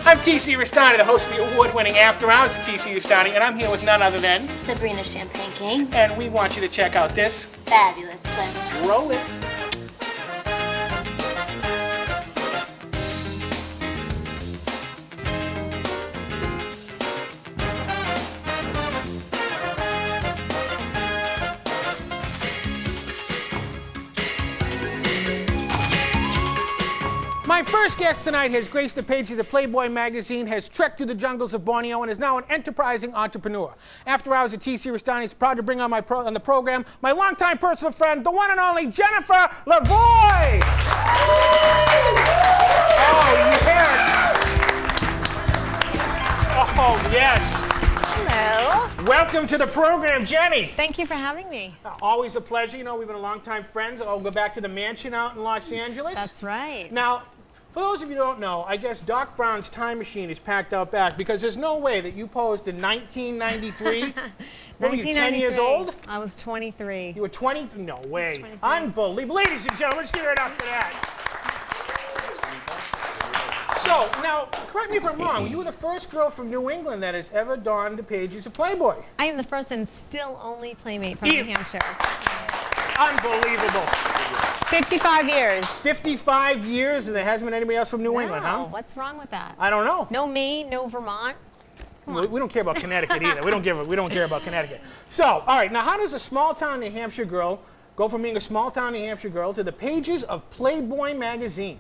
I'm TC Restani, the host of the award-winning After Hours of TC Restani, and I'm here with none other than Sabrina Champagne King. And we want you to check out this Fabulous clip. Roll it. My first guest tonight has graced the pages of Playboy magazine, has trekked through the jungles of Borneo, and is now an enterprising entrepreneur. After Hours at TC Restani is proud to bring on the program my longtime personal friend, the one and only Jennifer Lavoie. Oh, yes. Oh, yes. Hello. Welcome to the program, Jenny. Thank you for having me. Always a pleasure. You know, we've been longtime friends. I'll go back to the mansion out in Los Angeles. That's right. Now, for those of you who don't know, I guess Doc Brown's time machine is packed out back because there's no way that you posed in 1993. What were you, 10 years old? I was 23. You were 20? No way. Unbelievable. Ladies and gentlemen, let's give it up for that. So, now, correct me if I'm wrong, you were the first girl from New England that has ever donned the pages of Playboy. I am the first and still only Playmate from New Hampshire. Unbelievable. 55 years. 55 years and there hasn't been anybody else from New England, huh? What's wrong with that? I don't know. No Maine, no Vermont. We don't care about Connecticut either. We don't care about Connecticut. So, all right, now how does a small-town New Hampshire girl go from being a small-town New Hampshire girl to the pages of Playboy magazine?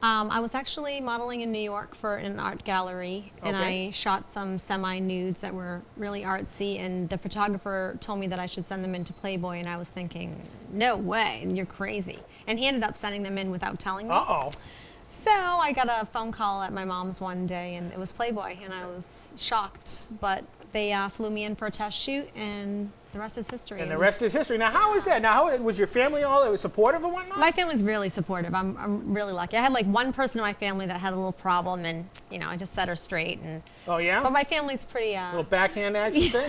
I was actually modeling in New York for an art gallery, and I shot some semi-nudes that were really artsy, and the photographer told me that I should send them into Playboy, and I was thinking, no way, you're crazy. And he ended up sending them in without telling me. Uh-oh. So I got a phone call at my mom's one day, and it was Playboy, and I was shocked, but they flew me in for a test shoot, and the rest is history. And the rest is history. Now, how is that? Now, how was your family all supportive and whatnot? My family's really supportive. I'm really lucky. I had like one person in my family that had a little problem, and you know, I just set her straight. And oh yeah. But my family's pretty. A little backhand action, say?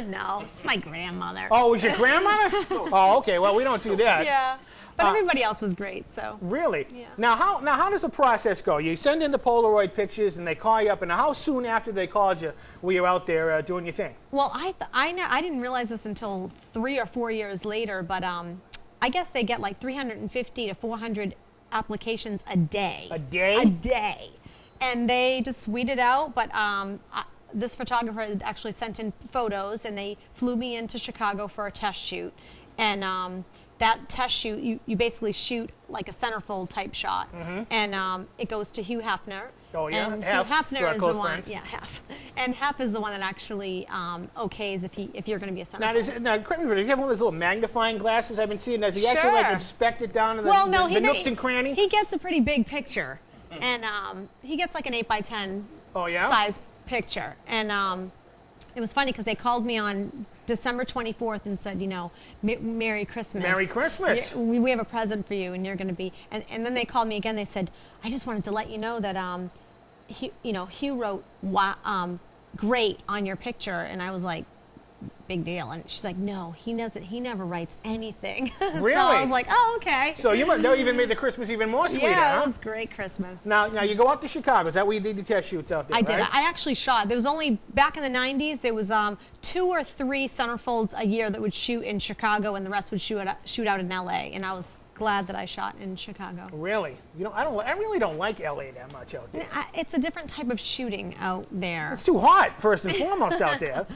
No, it's my grandmother. Oh, it was your grandmother? Oh, okay. Well, we don't do that. Yeah. But everybody else was great, so. Really? Yeah. Now how does the process go? You send in the Polaroid pictures and they call you up, and how soon after they called you were you out there doing your thing? Well, I didn't realize this until 3 or 4 years later, but I guess they get like 350 to 400 applications a day. A day? A day. And they just weed it out, but this photographer had actually sent in photos, and they flew me into Chicago for a test shoot. And that test shoot, you basically shoot like a centerfold type shot, and it goes to Hugh Hefner. Oh yeah, and Hef, Hugh Hefner is the one. friends. Yeah, Hef. And Hef is the one that actually okays if you're going to be a centerfold. Now, correct me, do you have one of those little magnifying glasses I've been seeing? Does he actually like inspect it down in the, the nooks and crannies? He gets a pretty big picture, and he gets like an 8x10 size picture, and it was funny because they called me on December 24th and said, you know, Merry Christmas. Merry Christmas. We have a present for you, and you're going to be. And then they called me again. They said, I just wanted to let you know that, Hugh wrote great on your picture, and I was like, big deal. And she's like, no, he doesn't. He never writes anything. Really? So I was like, oh, okay. So that even made the Christmas even more sweeter. Yeah, it was great Christmas. Now you go out to Chicago. Is that where you did the test shoots out there? I did. Right? I actually shot. There was only back in the 90s. There was 2 or 3 centerfolds a year that would shoot in Chicago, and the rest would shoot out in LA. And I was glad that I shot in Chicago. Really? I really don't like LA that much out there. It's a different type of shooting out there. It's too hot, first and foremost, out there.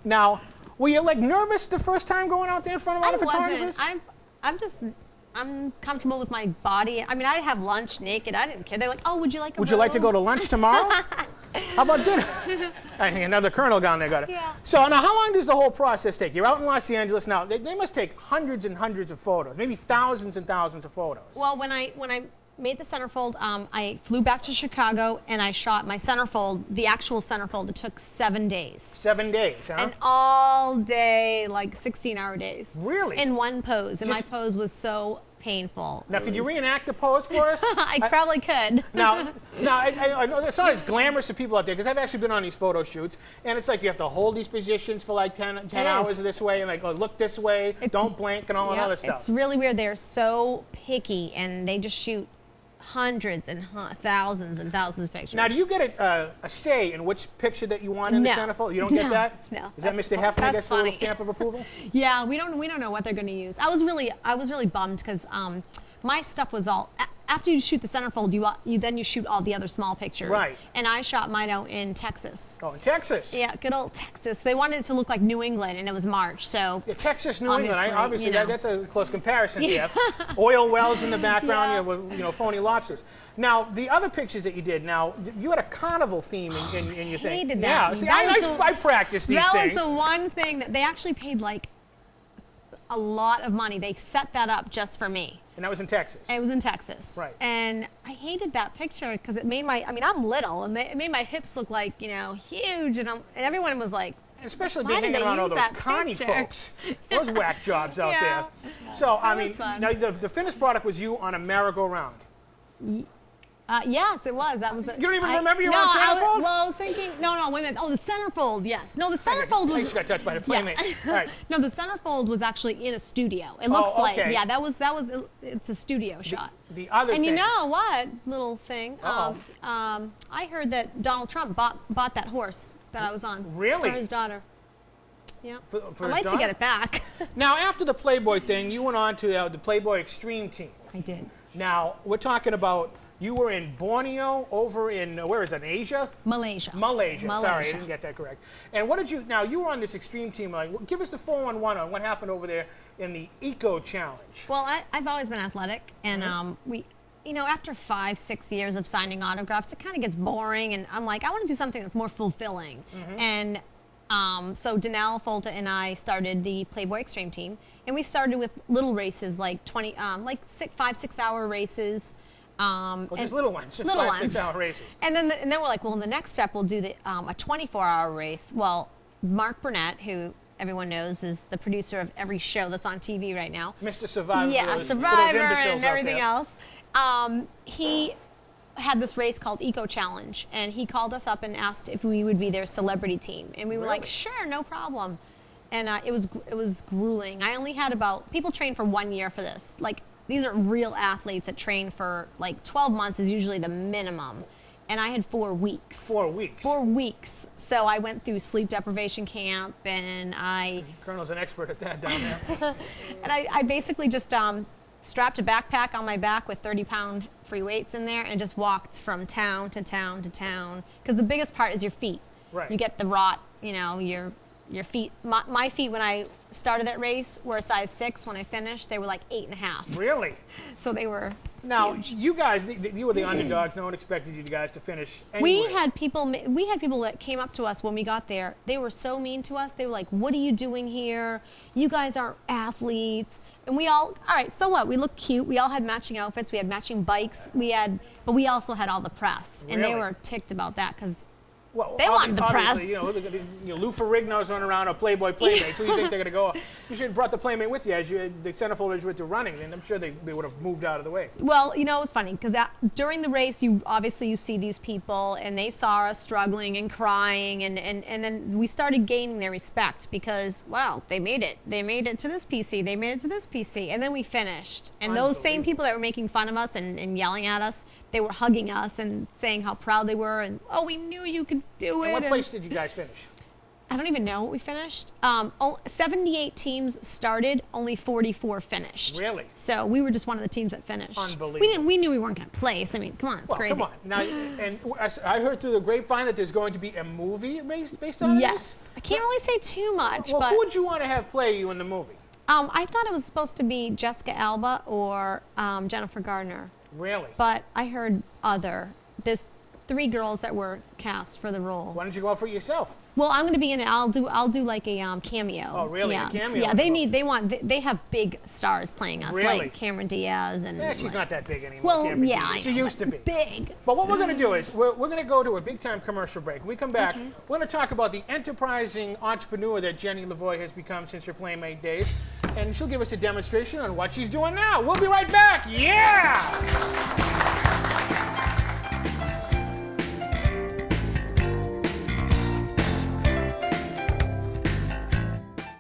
Now, were you like nervous the first time going out there in front of other photographers? I wasn't. I'm comfortable with my body. I mean, I'd have lunch naked. I didn't care. They're like, oh, would you like a Would you like to go to lunch tomorrow? How about dinner? I think another colonel down there got it. Yeah. So now how long does the whole process take? You're out in Los Angeles now. They must take hundreds and hundreds of photos, maybe thousands and thousands of photos. Well, when I made the centerfold, I flew back to Chicago, and I shot my centerfold, the actual centerfold. It took 7 days. 7 days, huh? And all day, like 16-hour days. Really? In one pose. And my pose was so painful. Now, could you reenact the pose for us? I probably could. Now, I know it's not as glamorous to people out there, because I've actually been on these photo shoots, and it's like you have to hold these positions for like 10 hours this way, and like look this way, don't blink, and all that other stuff. It's really weird. They're so picky, and they just shoot hundreds and thousands and thousands of pictures. Now, do you get a say in which picture that you want in the centerfold? You don't get that? No. Is that Mr. Hefner gets a little stamp of approval? Yeah, we don't know what they're going to use. I was really bummed because my stuff was all after you shoot the centerfold, you shoot all the other small pictures. Right. And I shot mine out in Texas. Oh, in Texas. Yeah, good old Texas. They wanted it to look like New England, and it was March, so. Yeah, Texas, New England. Obviously, you know. that's a close comparison here. Oil wells in the background, you know, phony lobsters. Now, the other pictures that you did. Now, you had a carnival theme in your thing. Hated that. Yeah. See, I practice these things. That was the one thing that they actually paid like a lot of money. They set that up just for me. And that was in Texas. It was in Texas. Right. And I hated that picture because it made I'm little, and it made my hips look like, you know, huge, and everyone was like, and especially being hanging around all those Connie folks. Those whack jobs out there. So, I mean, now the finished product was you on a merry-go-round. Yes, it was. That was. You don't even remember your own centerfold? I was thinking. No, wait a minute. Oh, the centerfold. Yes. No, the centerfold was. I just got touched by the Playmate. Yeah. All right. No, the centerfold was actually in a studio. It looks like. Okay. Yeah, that was. It's a studio shot. The other. And things. you know what? Little thing. Uh-oh. I heard that Donald Trump bought that horse that I was on. Really? For his daughter. Yeah. For I'd like to get it back. Now, after the Playboy thing, you went on to the Playboy Extreme team. I did. Now, we're talking about. You were in Borneo, over in, where is it, in Asia? Malaysia. Sorry, I didn't get that correct. And what did you, now you were on this extreme team, like, give us the 411 on what happened over there in the Eco Challenge. Well, I've always been athletic, and you know, after 5-6 years of signing autographs, it kind of gets boring, and I'm like, I want to do something that's more fulfilling. And so Danelle Folta and I started the Playboy Extreme team, and we started with little races, like 5-6 hour races. Just little ones, just little 5-6 hour races. And then we're like, well, the next step we'll do a 24-hour race. Well, Mark Burnett, who everyone knows is the producer of every show that's on TV right now. Mr. Survivor. Yeah, Survivor and everything else. He had this race called Eco Challenge, and he called us up and asked if we would be their celebrity team, and we were like, sure, no problem. And it was grueling. I only had people train for 1 year for this. Like, these are real athletes that train for like 12 months is usually the minimum. And I had 4 weeks. 4 weeks? 4 weeks. So I went through sleep deprivation camp, and Colonel's an expert at that down there. And I basically just strapped a backpack on my back with 30-pound free weights in there and just walked from town to town to town. Because the biggest part is your feet. Right. You get the rot, you know, your feet. My feet, when I started that race, were a size 6. When I finished, they were like 8.5. Really? So they were Now, huge. you guys, you were the underdogs. No one expected you guys to finish anyway. We had people that came up to us when we got there. They were so mean to us. They were like, what are you doing here? You guys aren't athletes. And we all right, so what? We looked cute. We all had matching outfits. We had matching bikes. But we also had all the press. And they were ticked about that because they wanted the press. You know, Lou Ferrigno's running around a Playboy Playmate. So you think they're going to go? You should have brought the Playmate with you as the centerfold with you running, and I'm sure they would have moved out of the way. Well, you know, it was funny because during the race, you see these people, and they saw us struggling and crying, and then we started gaining their respect because, wow, they made it. They made it to this PC. They made it to this PC, and then we finished. And those same people that were making fun of us and yelling at us, they were hugging us and saying how proud they were, and we knew you could do it. And what place did you guys finish? I don't even know what we finished. 78 teams started, only 44 finished. Really? So we were just one of the teams that finished. Unbelievable. We knew we weren't going to place. I mean, come on, it's crazy. Come on. Now, and I heard through the grapevine that there's going to be a movie based on this? Yes. I can't really say too much. Well, but who would you want to have play you in the movie? I thought it was supposed to be Jessica Alba or Jennifer Gardner. Really? But I heard there's 3 girls that were cast for the role. Why don't you go out for it yourself? Well, I'm going to be in it. I'll do like a cameo. Oh, really? Yeah. A cameo? Yeah, they have big stars playing us, really? like Cameron Diaz and. Yeah, she's not that big anymore. Well, Cameron yeah, Diaz. She used to be big. But what we're going to do is we're going to go to a big time commercial break. When we come back, we're going to talk about the enterprising entrepreneur that Jenny Lavoie has become since her Playmate days, and she'll give us a demonstration on what she's doing now. We'll be right back. Yeah.